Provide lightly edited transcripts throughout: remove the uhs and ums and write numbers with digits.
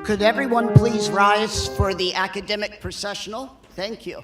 Could everyone please rise for the academic processional? Thank you.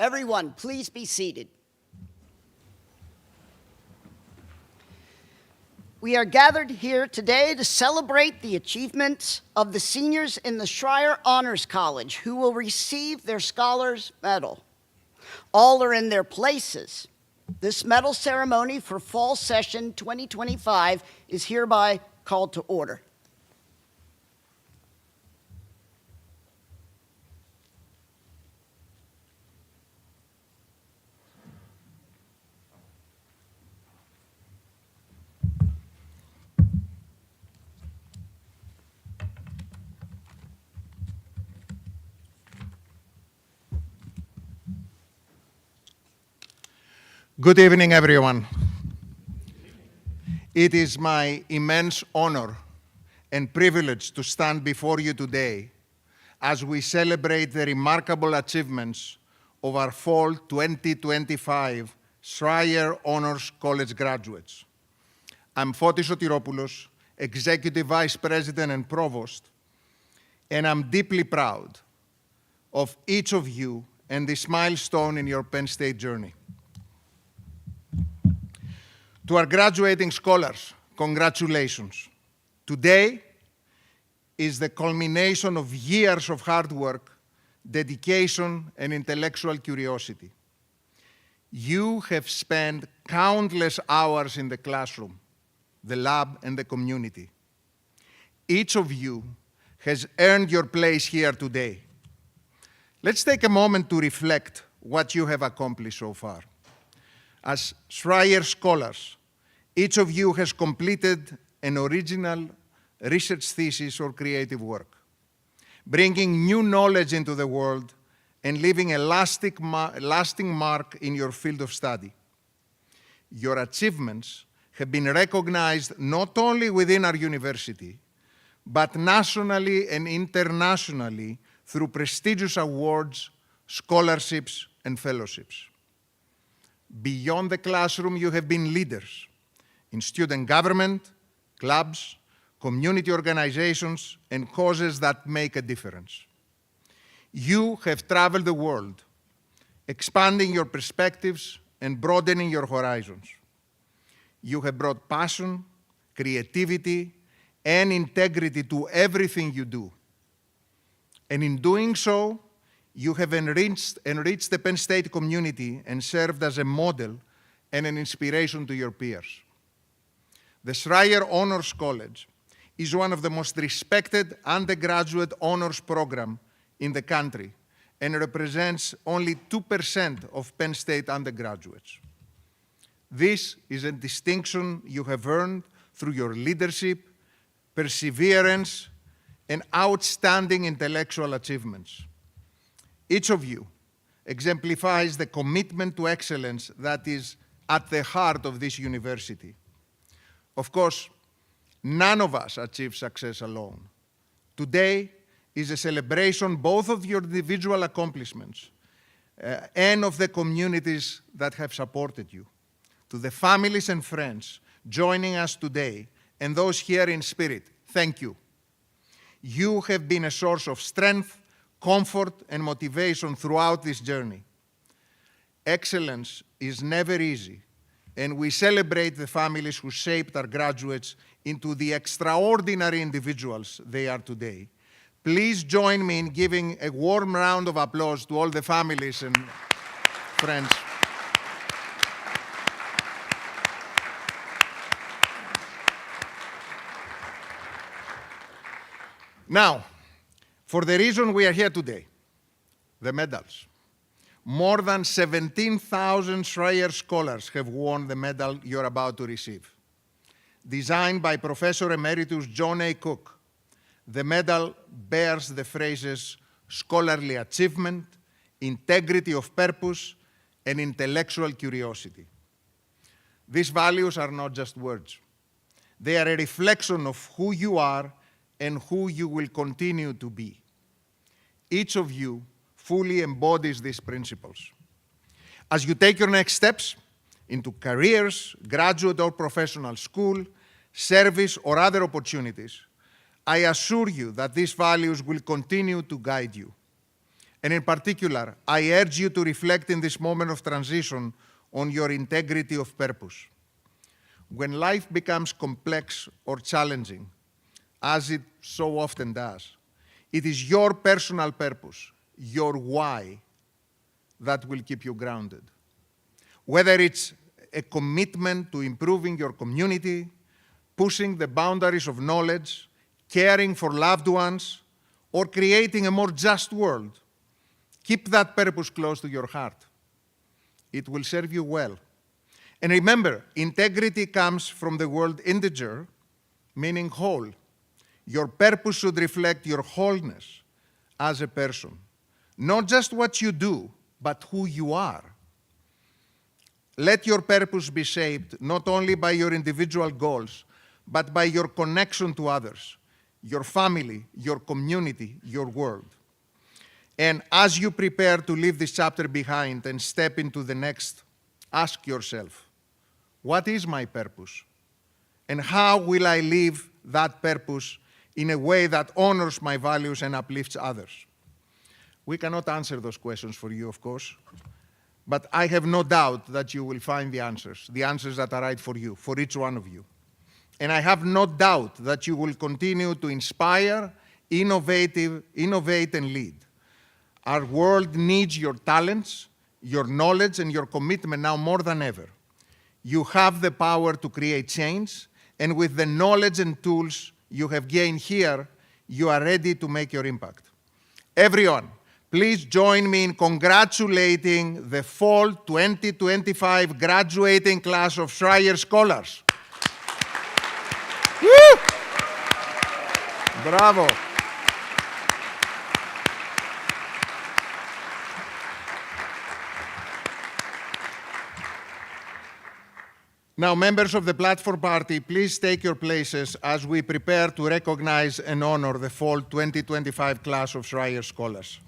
Everyone, please be seated. We are gathered here today to celebrate the achievements of the seniors in the Schreyer Honors College who will receive their Scholars Medal. All are in their places. This medal ceremony for fall session 2025 is hereby called to order. Good evening, everyone. It is my immense honor and privilege to stand before you today as we celebrate the remarkable achievements of our fall 2025 Schreyer Honors College graduates. I'm Fotis Sotiropoulos, Executive Vice President and Provost, and I'm deeply proud of each of you and this milestone in your Penn State journey. To our graduating scholars, congratulations. Today is the culmination of years of hard work, dedication, and intellectual curiosity. You have spent countless hours in the classroom, the lab, and the community. Each of you has earned your place here today. Let's take a moment to reflect what you have accomplished so far. As Schreyer scholars, each of you has completed an original research thesis or creative work, bringing new knowledge into the world and leaving a lasting mark in your field of study. Your achievements have been recognized not only within our university, but nationally and internationally through prestigious awards, scholarships, and fellowships. Beyond the classroom, you have been leaders in student government, clubs, community organizations, and causes that make a difference. You have traveled the world, expanding your perspectives and broadening your horizons. You have brought passion, creativity, and integrity to everything you do. And in doing so, you have enriched the Penn State community and served as a model and an inspiration to your peers. The Schreyer Honors College is one of the most respected undergraduate honors programs in the country and represents only 2% of Penn State undergraduates. This is a distinction you have earned through your leadership, perseverance, and outstanding intellectual achievements. Each of you exemplifies the commitment to excellence that is at the heart of this university. Of course, none of us achieve success alone. Today is a celebration both of your individual accomplishments and of the communities that have supported you. To the families and friends joining us today and those here in spirit, thank you. You have been a source of strength, comfort, and motivation throughout this journey. Excellence is never easy, and we celebrate the families who shaped our graduates into the extraordinary individuals they are today. Please join me in giving a warm round of applause to all the families and friends. Now, for the reason we are here today, the medals. More than 17,000 Schreyer scholars have won the medal you're about to receive. Designed by Professor Emeritus John A. Cook, the medal bears the phrases scholarly achievement, integrity of purpose, and intellectual curiosity. These values are not just words. They are a reflection of who you are and who you will continue to be. Each of you fully embodies these principles. As you take your next steps into careers, graduate or professional school, service, or other opportunities, I assure you that these values will continue to guide you. And in particular, I urge you to reflect in this moment of transition on your integrity of purpose. When life becomes complex or challenging, as it so often does, it is your personal purpose, your why, that will keep you grounded. Whether it's a commitment to improving your community, pushing the boundaries of knowledge, caring for loved ones, or creating a more just world, keep that purpose close to your heart. It will serve you well. And remember, integrity comes from the word integer, meaning whole. Your purpose should reflect your wholeness as a person. Not just what you do, but who you are. Let your purpose be shaped not only by your individual goals, but by your connection to others, your family, your community, your world. And as you prepare to leave this chapter behind and step into the next, ask yourself, what is my purpose? And how will I live that purpose in a way that honors my values and uplifts others? We cannot answer those questions for you, of course, but I have no doubt that you will find the answers that are right for you, for each one of you. And I have no doubt that you will continue to inspire, innovate, and lead. Our world needs your talents, your knowledge, and your commitment now more than ever. You have the power to create change, and with the knowledge and tools you have gained here, you are ready to make your impact. Everyone, please join me in congratulating the fall 2025 graduating class of Schreyer Scholars. Woo! Bravo. Now, members of the Platform Party, please take your places as we prepare to recognize and honor the Fall 2025 class of Schreyer Scholars.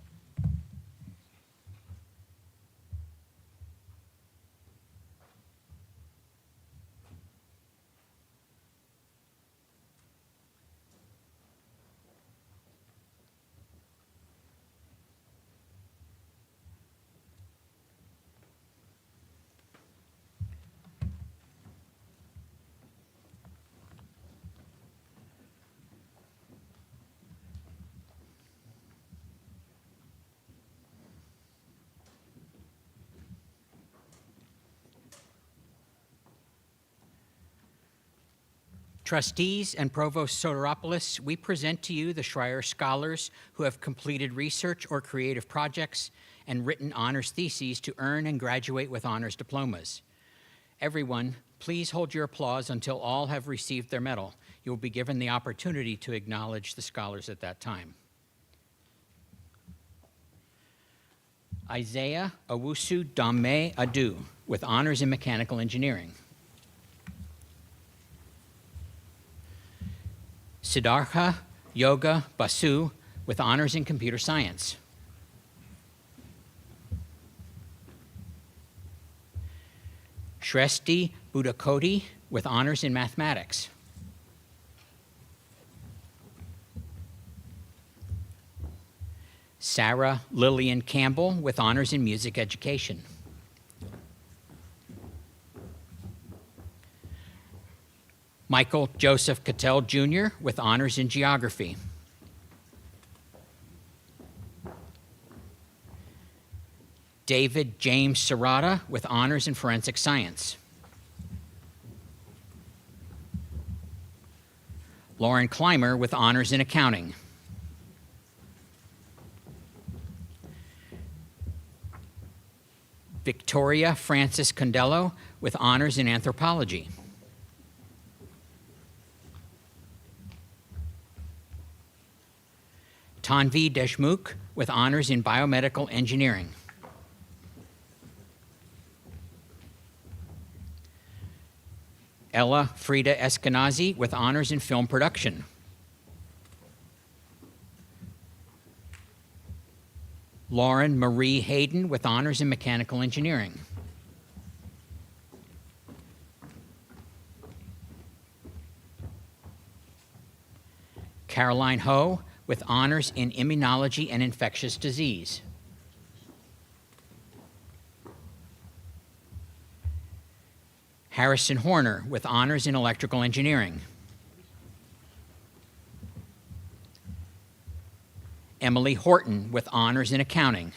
Trustees and Provost Soteropoulos, we present to you the Schreyer Scholars who have completed research or creative projects and written honors theses to earn and graduate with honors diplomas. Everyone, please hold your applause until all have received their medal. You will be given the opportunity to acknowledge the scholars at that time. Isaiah Owusu Dame Adu, with honors in mechanical engineering. Siddhartha Yoga Basu, with honors in computer science. Shresti Budakoti, with honors in mathematics. Sarah Lillian Campbell, with honors in music education. Michael Joseph Cattell Jr., with honors in geography. David James Serrata, with honors in forensic science. Lauren Clymer, with honors in accounting. Victoria Francis Condello, with honors in anthropology. Tanvi Deshmukh, with honors in biomedical engineering. Ella Frida Eskenazi, with honors in film production. Lauren Marie Hayden, with honors in mechanical engineering. Caroline Ho, with honors in immunology and infectious disease. Harrison Horner, with honors in electrical engineering. Emily Horton, with honors in accounting.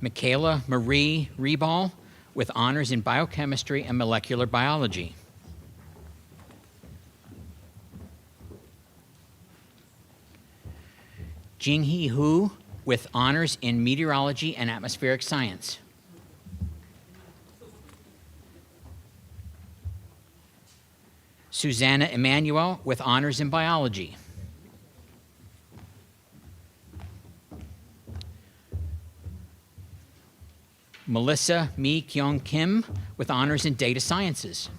Michaela Marie Reball, with honors in biochemistry and molecular biology. Jinghee Hu, with honors in meteorology and atmospheric science. Susanna Emanuel, with honors in biology. Melissa Mi Kyung Kim, with honors in data sciences.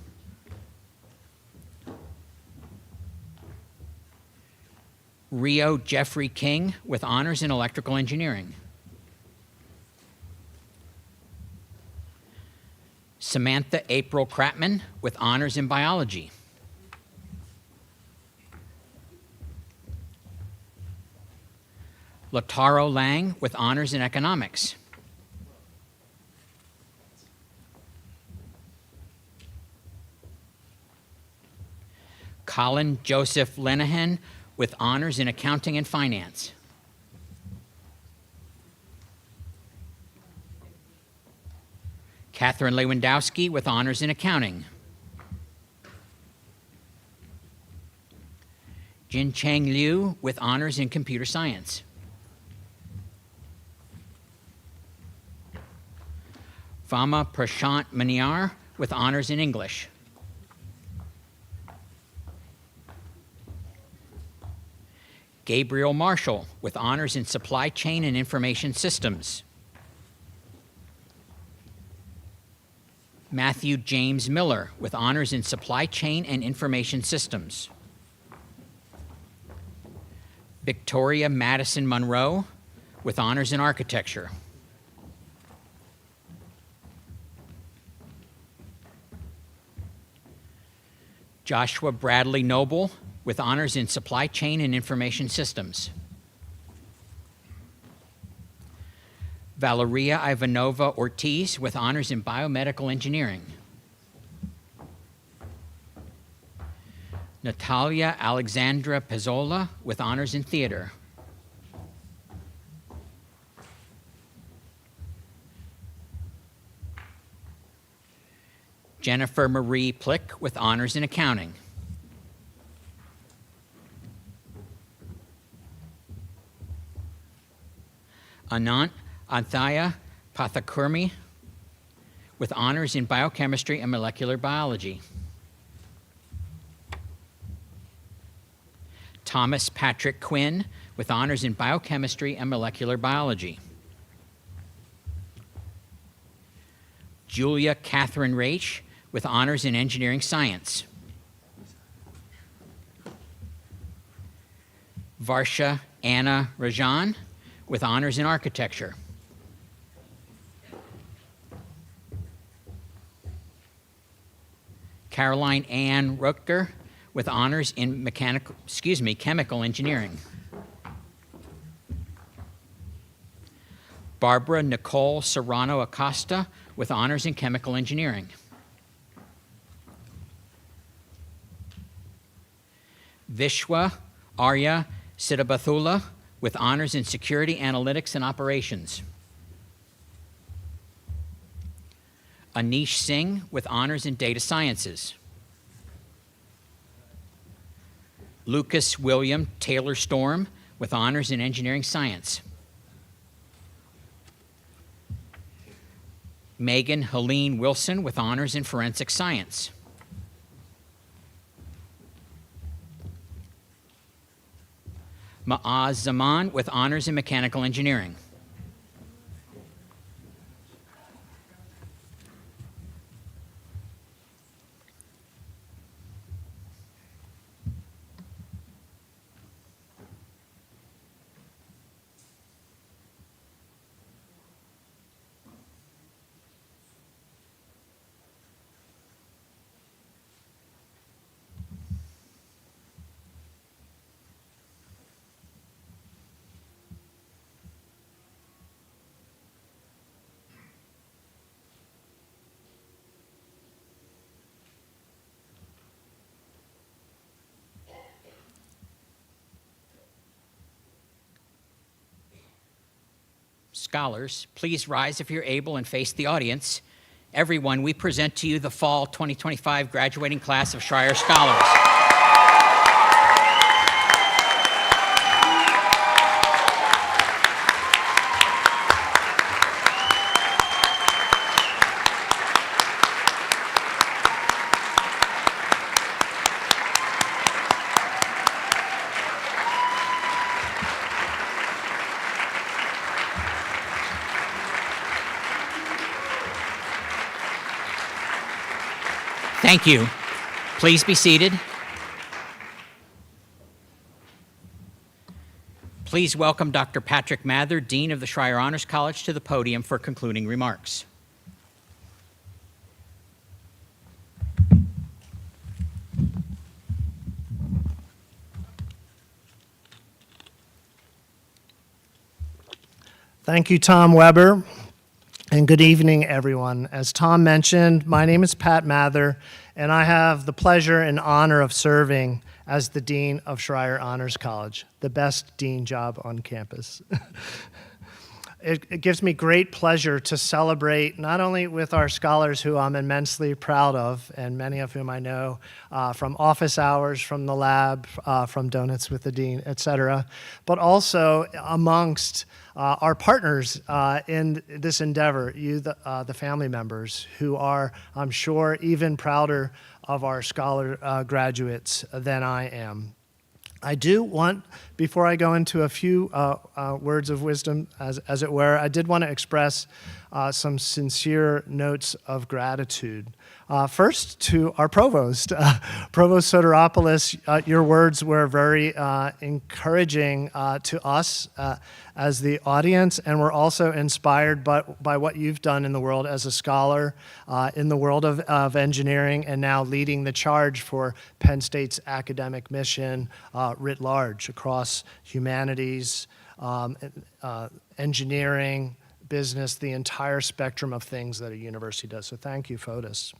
Rio Jeffrey King, with honors in electrical engineering. Samantha April Kratman, with honors in biology. Lataro Lang, with honors in economics. Colin Joseph Lenahan, with honors in accounting and finance. Catherine Lewandowski, with honors in accounting. Jin Chang Liu, with honors in computer science. Vama Prashant Maniar, with honors in English. Gabriel Marshall, with honors in supply chain and information systems. Matthew James Miller, with honors in Supply Chain and Information Systems. Victoria Madison Monroe, with honors in Architecture. Joshua Bradley Noble, with honors in Supply Chain and Information Systems. Valeria Ivanova Ortiz, with honors in Biomedical Engineering. Natalia Alexandra Pezzola, with honors in Theater. Jennifer Marie Plick, with honors in Accounting. Anant Anthaya Pathakurmi, with honors in Biochemistry and Molecular Biology. Thomas Patrick Quinn, with honors in Biochemistry and Molecular Biology. Julia Catherine Raich, with honors in Engineering Science. Varsha Anna Rajan, with honors in Architecture. Caroline Ann Rutger, with honors in chemical engineering. Barbara Nicole Serrano Acosta, with honors in chemical engineering. Vishwa Arya Siddhabathula, with honors in security, analytics, and operations. Anish Singh, with honors in data sciences. Lucas William Taylor Storm, with honors in engineering science. Megan Helene Wilson, with honors in forensic science. Maaz Zaman, with honors in mechanical engineering. Scholars, please rise if you're able and face the audience. Everyone, we present to you the Fall 2025 graduating class of Schreyer Scholars. Thank you. Please be seated. Please welcome Dr. Patrick Mather, Dean of the Schreyer Honors College, to the podium for concluding remarks. Thank you, Tom Weber, and good evening, everyone. As Tom mentioned, my name is Pat Mather, and I have the pleasure and honor of serving as the Dean of Schreyer Honors College, the best dean job on campus. It gives me great pleasure to celebrate not only with our scholars who I'm immensely proud of, and many of whom I know from office hours, from the lab, from Donuts with the Dean, et cetera, but also amongst our partners in this endeavor, you, the family members, who are, I'm sure, even prouder of our scholar graduates than I am. I do want, before I go into a few words of wisdom, as it were, I did want to express some sincere notes of gratitude. First, to our provost, Provost Soteropoulos, your words were very encouraging to us as the audience, and we're also inspired by what you've done in the world as a scholar, in the world of engineering, and now leading the charge for Penn State's academic mission writ large across humanities, engineering, business, the entire spectrum of things that a university does. So thank you, FOTUS.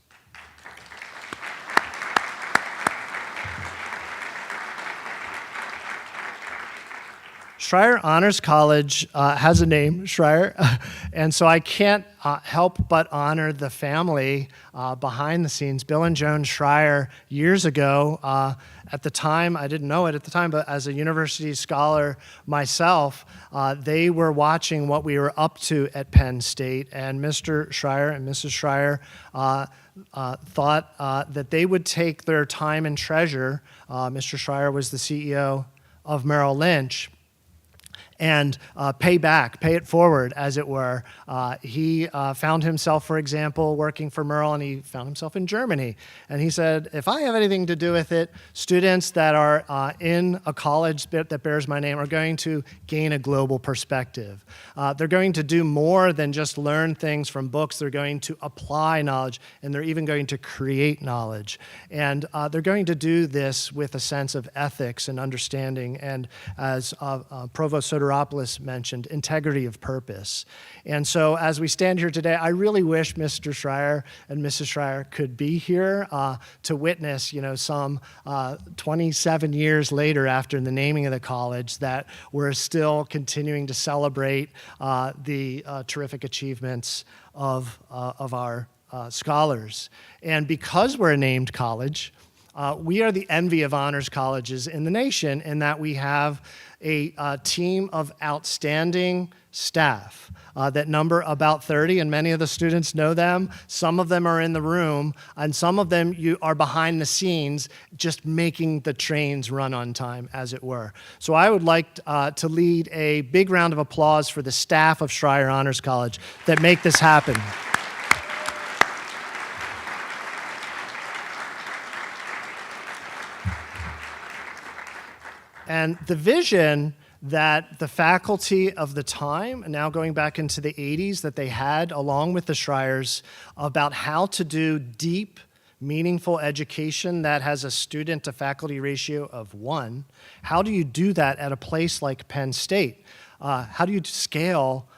Schreyer Honors College has a name, Schreyer, and so I can't help but honor the family behind the scenes. Bill and Joan Schreyer, years ago, at the time, I didn't know it at the time, but as a university scholar myself, they were watching what we were up to at Penn State, and Mr. Schreyer and Mrs. Schreyer thought that they would take their time and treasure. Mr. Schreyer was the CEO of Merrill Lynch, and pay it forward, as it were. He found himself, for example, working for Merrill, and he found himself in Germany. And he said, if I have anything to do with it, students that are in a college that bears my name are going to gain a global perspective. They're going to do more than just learn things from books. They're going to apply knowledge, and they're even going to create knowledge. And they're going to do this with a sense of ethics and understanding, and as Provost Soteropoulos mentioned, integrity of purpose. And so as we stand here today, I really wish Mr. Schreyer and Mrs. Schreyer could be here to witness, some 27 years later after the naming of the college, that we're still continuing to celebrate the terrific achievements of our scholars. And because we're a named college, we are the envy of honors colleges in the nation, in that we have a team of outstanding staff that number about 30, and many of the students know them. Some of them are in the room, and some of them are behind the scenes, just making the trains run on time, as it were. So I would like to lead a big round of applause for the staff of Schreyer Honors College that make this happen. And the vision that the faculty of the time, now going back into the 80s, that they had along with the Schreyers about how to do deep, meaningful education that has a student to faculty ratio of 1. How do you do that at a place like Penn State? How do you scale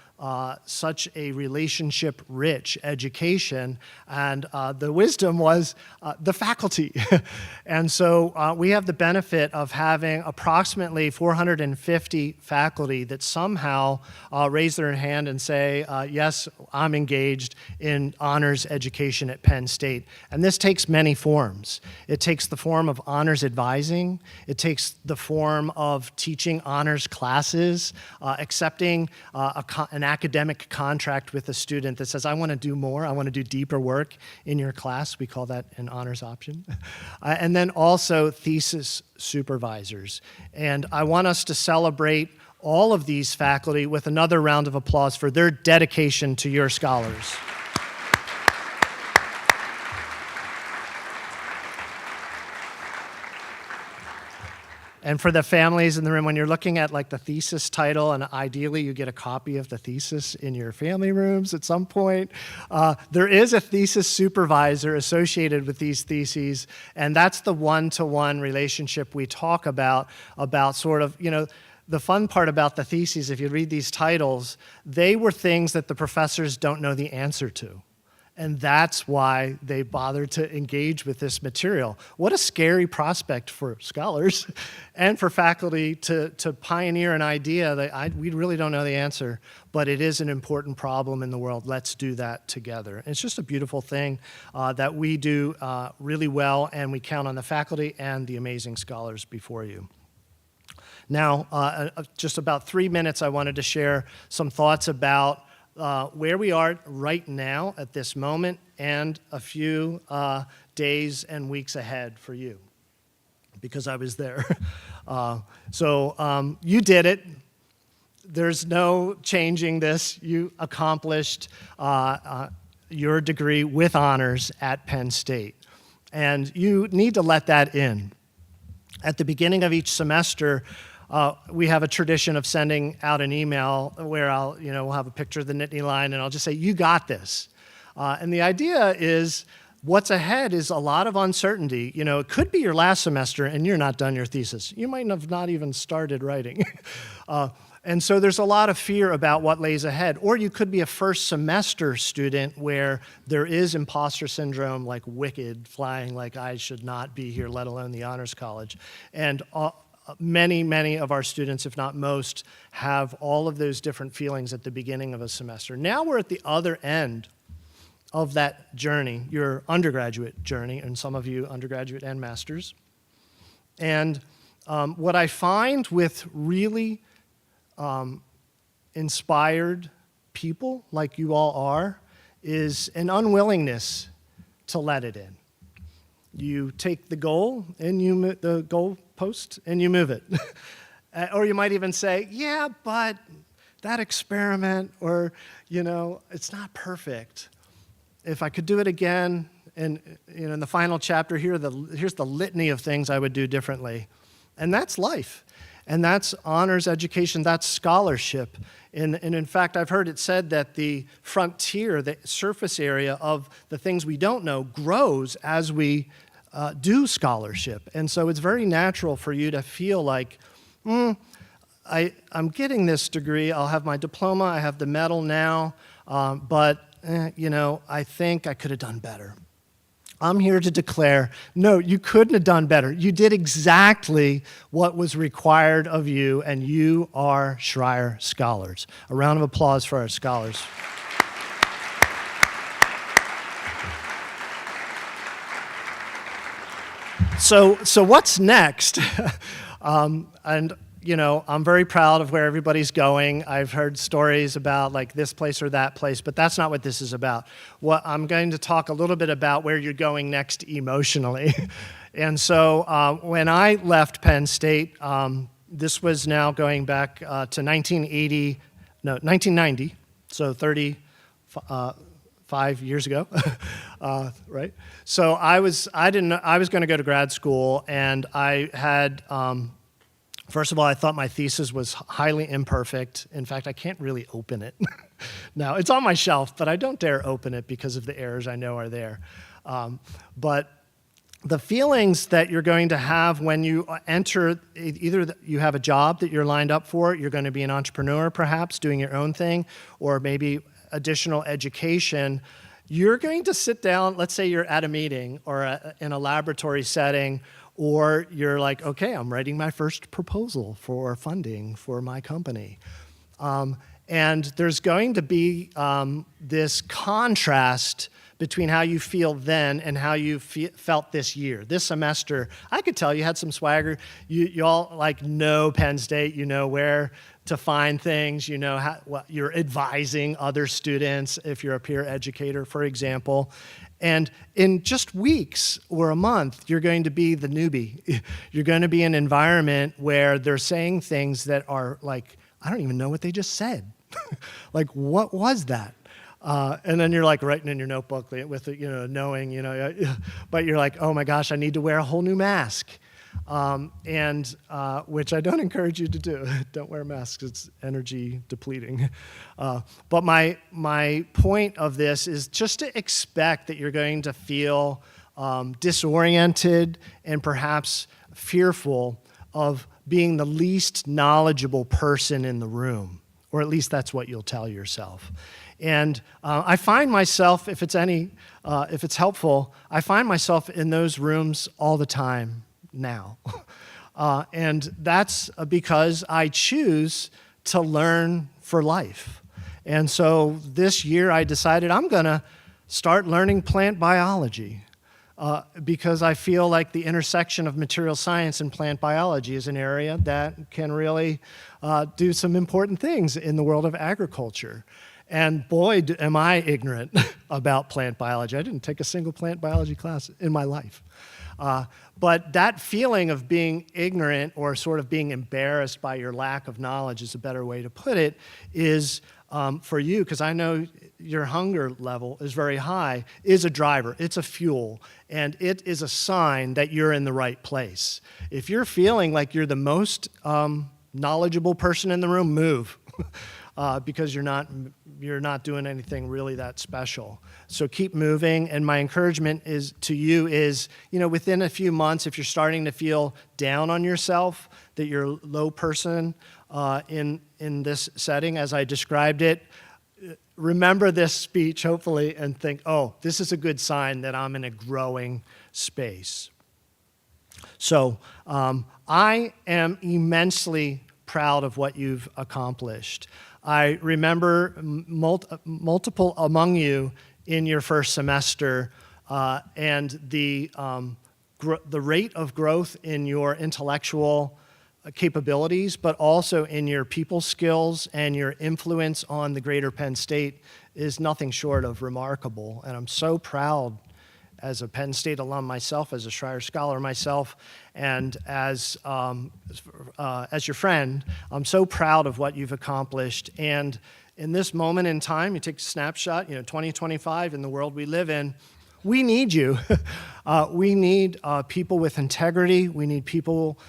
such a relationship-rich education? And the wisdom was the faculty. And so we have the benefit of having approximately 450 faculty that somehow raise their hand and say, yes, I'm engaged in honors education at Penn State. And this takes many forms. It takes the form of honors advising. It takes the form of teaching honors classes, accepting an academic contract with a student that says, I want to do more, I want to do deeper work in your class. We call that an honors option. And then also thesis supervisors. And I want us to celebrate all of these faculty with another round of applause for their dedication to your scholars. And for the families in the room, when you're looking at like the thesis title, and ideally you get a copy of the thesis in your family rooms at some point, there is a thesis supervisor associated with these theses, and that's the one-to-one relationship we talk about sort of, the fun part about the theses, if you read these titles, they were things that the professors don't know the answer to. And that's why they bothered to engage with this material. What a scary prospect for scholars and for faculty to pioneer an idea that we really don't know the answer, but it is an important problem in the world. Let's do that together. And it's just a beautiful thing that we do really well, and we count on the faculty and the amazing scholars before you. Now, just about 3 minutes, I wanted to share some thoughts about where we are right now at this moment, and a few days and weeks ahead for you, because I was there. So you did it. there's no changing this. You accomplished your degree with honors at Penn State. And you need to let that in. At the beginning of each semester, we have a tradition of sending out an email where we'll have a picture of the Nittany Lion, and I'll just say, you got this. And the idea is, what's ahead is a lot of uncertainty. It could be your last semester and you're not done your thesis. You might have not even started writing. And so there's a lot of fear about what lays ahead. Or you could be a first semester student where there is imposter syndrome, like wicked, flying like I should not be here, let alone the Honors College. And many, many of our students, if not most, have all of those different feelings at the beginning of a semester. Now we're at the other end of that journey, your undergraduate journey, and some of you undergraduate and masters. And what I find with really inspired people like you all are is an unwillingness to let it in. You take the goal and the goal post and you move it. Or you might even say, yeah, but that experiment, or, it's not perfect. If I could do it again, and in the final chapter, here's the litany of things I would do differently. And that's life. And that's honors education, that's scholarship. And in fact, I've heard it said that the frontier, the surface area of the things we don't know grows as we do scholarship. And so it's very natural for you to feel like, I'm getting this degree, I'll have my diploma, I have the medal now, but I think I could have done better. I'm here to declare, no, you couldn't have done better. You did exactly what was required of you, and you are Schreyer Scholars. A round of applause for our scholars. So what's next? I'm very proud of where everybody's going. I've heard stories about like this place or that place, but that's not what this is about. What I'm going to talk a little bit about where you're going next emotionally. And so when I left Penn State, this was now going back to 1990, so 35 years ago, right? So I was going to go to grad school, and I had. First of all, I thought my thesis was highly imperfect. In fact, I can't really open it. Now, it's on my shelf, but I don't dare open it because of the errors I know are there. But the feelings that you're going to have when you enter, either you have a job that you're lined up for, you're going to be an entrepreneur perhaps, doing your own thing, or maybe additional education. You're going to sit down, let's say you're at a meeting or in a laboratory setting, or you're like, okay, I'm writing my first proposal for funding for my company. And there's going to be this contrast between how you feel then and how you felt this year. This semester, I could tell you had some swagger. You all know Penn State, you know where to find things, you know you're advising other students if you're a peer educator, for example. And in just weeks or a month, you're going to be the newbie. You're going to be in an environment where they're saying things that are like, I don't even know what they just said. Like, what was that? And then you're like writing in your notebook with, knowing, but you're like, oh my gosh, I need to wear a whole new mask. Which I don't encourage you to do. Don't wear masks, it's energy depleting. But my point of this is just to expect that you're going to feel disoriented and perhaps fearful of being the least knowledgeable person in the room, or at least that's what you'll tell yourself. And I find myself, if it's helpful, I find myself in those rooms all the time now. And that's because I choose to learn for life. And so this year I decided I'm going to start learning plant biology because I feel like the intersection of material science and plant biology is an area that can really do some important things in the world of agriculture. And boy, am I ignorant about plant biology. I didn't take a single plant biology class in my life. But that feeling of being ignorant or sort of being embarrassed by your lack of knowledge is a better way to put it, is for you, because I know your hunger level is very high, is a driver. It's a fuel. And it is a sign that you're in the right place. If you're feeling like you're the most knowledgeable person in the room, move. Because you're not doing anything really that special. So keep moving, and my encouragement to you is, within a few months, if you're starting to feel down on yourself, that you're a low person in this setting, as I described it, remember this speech, hopefully, and think, oh, this is a good sign that I'm in a growing space. So I am immensely proud of what you've accomplished. I remember multiple among you in your first semester, and the rate of growth in your intellectual capabilities, but also in your people skills and your influence on the greater Penn State is nothing short of remarkable. And I'm so proud as a Penn State alum myself, as a Schreyer Scholar myself, and as your friend, I'm so proud of what you've accomplished. And in this moment in time, you take a snapshot, 2025 in the world we live in, we need you. We need people with integrity. We need people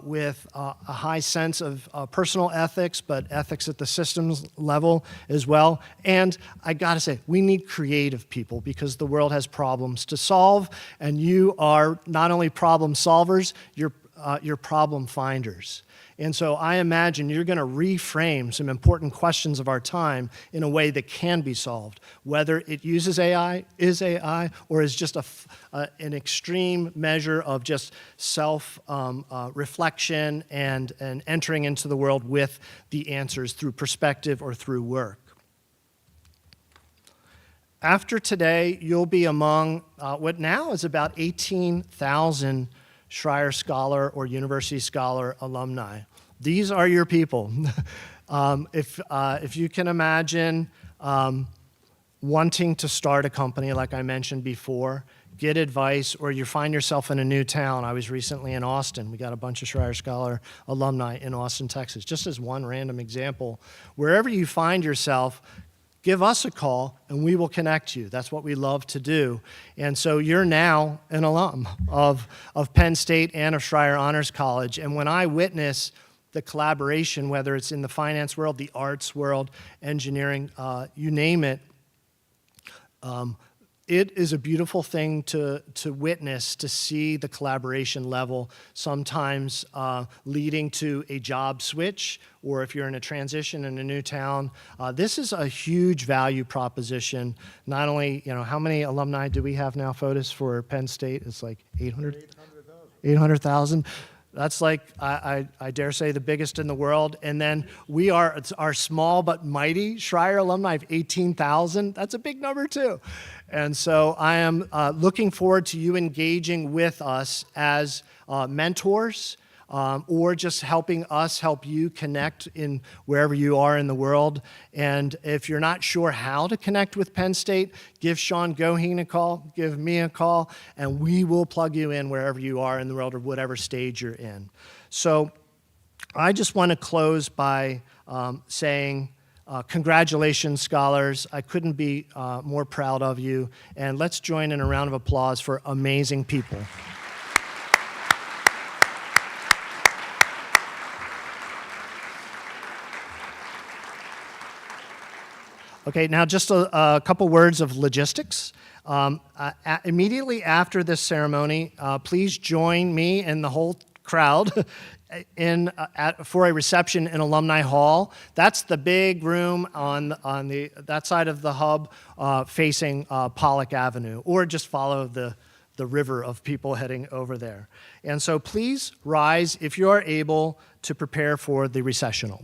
with a high sense of personal ethics, but ethics at the systems level as well. And I gotta say, we need creative people because the world has problems to solve, and you are not only problem solvers, you're problem finders. And so I imagine you're going to reframe some important questions of our time in a way that can be solved, whether it uses AI, is AI, or is just an extreme measure of just self-reflection and entering into the world with the answers through perspective or through work. After today, you'll be among what now is about 18,000 Schreyer Scholar or University Scholar alumni. These are your people. If you can imagine wanting to start a company, like I mentioned before, get advice, or you find yourself in a new town. I was recently in Austin. We got a bunch of Schreyer Scholar alumni in Austin, Texas, just as one random example. Wherever you find yourself, give us a call and we will connect you. That's what we love to do. And so you're now an alum of Penn State and of Schreyer Honors College. And when I witness the collaboration, whether it's in the finance world, the arts world, engineering, you name it, it is a beautiful thing to witness, to see the collaboration level, sometimes leading to a job switch, or if you're in a transition in a new town. This is a huge value proposition. Not only, how many alumni do we have now, Fotis, for Penn State? It's like 800,000. That's like, I dare say, the biggest in the world. And then it's our small but mighty Schreyer alumni of 18,000. That's a big number too. And so I am looking forward to you engaging with us as mentors, or just helping us help you connect in wherever you are in the world. And if you're not sure how to connect with Penn State, give Sean Goheen a call, give me a call, and we will plug you in wherever you are in the world or whatever stage you're in. So I just want to close by saying, congratulations, scholars. I couldn't be more proud of you. And let's join in a round of applause for amazing people. Okay, now just a couple words of logistics. Immediately after this ceremony, please join me and the whole crowd for a reception in Alumni Hall. That's the big room on that side of the hub facing Pollock Avenue, or just follow the river of people heading over there. And so please rise if you are able to prepare for the recessional.